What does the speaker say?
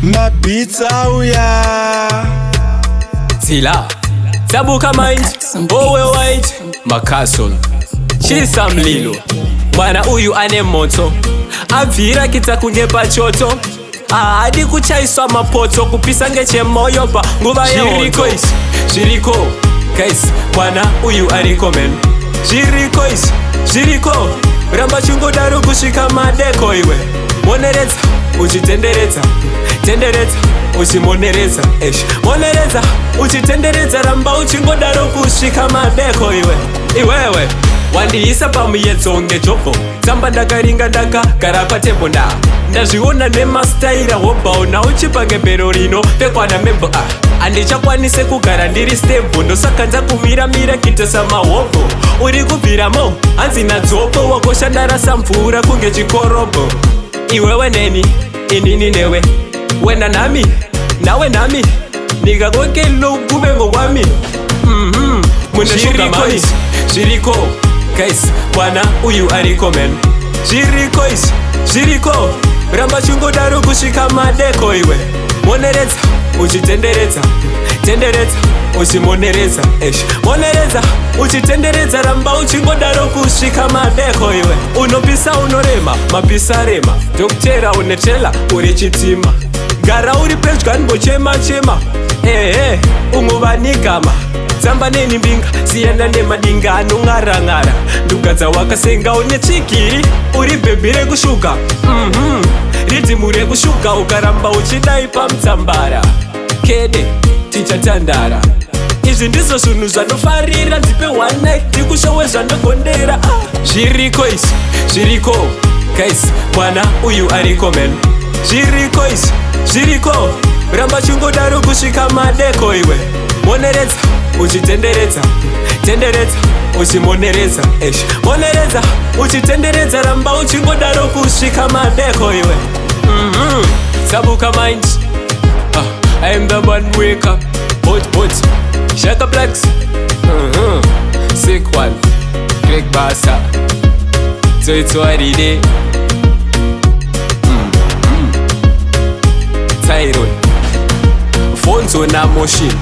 mapizza uya Tila Tabuka mind Owe white Makasol Chisa mlilo Bwana uyu ane moto Avira kita kungepa choto Adi kuchaiswa mapoto Kupisa ngeche moyo pa nguva ya Jiriko is Jiriko Guys Bwana uyu ariko men Jiriko is Jiriko Ramba chungo daru kushika madeko iwe Monereza Uchitendereza Tendereza Uchimonereza Monereza Uchitendereza Ramba uchingo daru kushika madeko iwe Iwewe Wandiisa pamuyedzo ngejopo Tamba ndakaringa ndaka gara patembo nda Ndazviona nemastaira wobaona uchipange bero rino pekwana membo Andichakwanise kugara ndiri stembo Ndosaka ndakumira kitesa mahombo Uri kubviramo hanzi nadzopo Wakoshandarasa mvura kunge chikorobo Iwewe neni, inini newe Wena nami, nawe nami Nikakweke kubengo kwami Mune shuka mami Jiriko Guys, bwana uyu ariko men Jiriko is, Jiriko Ramba chungo daru kushika madeko iwe Monereza, uchitendereza Tendereza, uchimonereza Monereza, uchitendereza Ramba uchingo daru kushika madeko iwe Unopisa unorema, mapisa rema Doktera unetela, uri chitima Gara uri pedyo kanbo chema Unguvanigama Zamba neni mbinga, siyana nemadinga anungara Ndugadza wakasenga une chikiri Uri bebire kushuka Ridimure kushuka ukaramba uchidai pamtsambara Kede, tichatandara Izvi ndizvo zvinhu zvanofarira Ndipe one night, ndikushowe zvanogondera Jiriko is, Jiriko Guys, bwana uyu ariko men Jiriko is, Jiriko Ramba chungo daru kushika madeko iwe Monereza uchitendereza Tendereza uchimonereza Monereza uchitendereza Ramba uchingo daru kushika madeko iwe Tabuka mind I am the one wake up Hot Shaka Blacks Sick one Greg Bassa So it's already day Tyrone Fonzo na Machine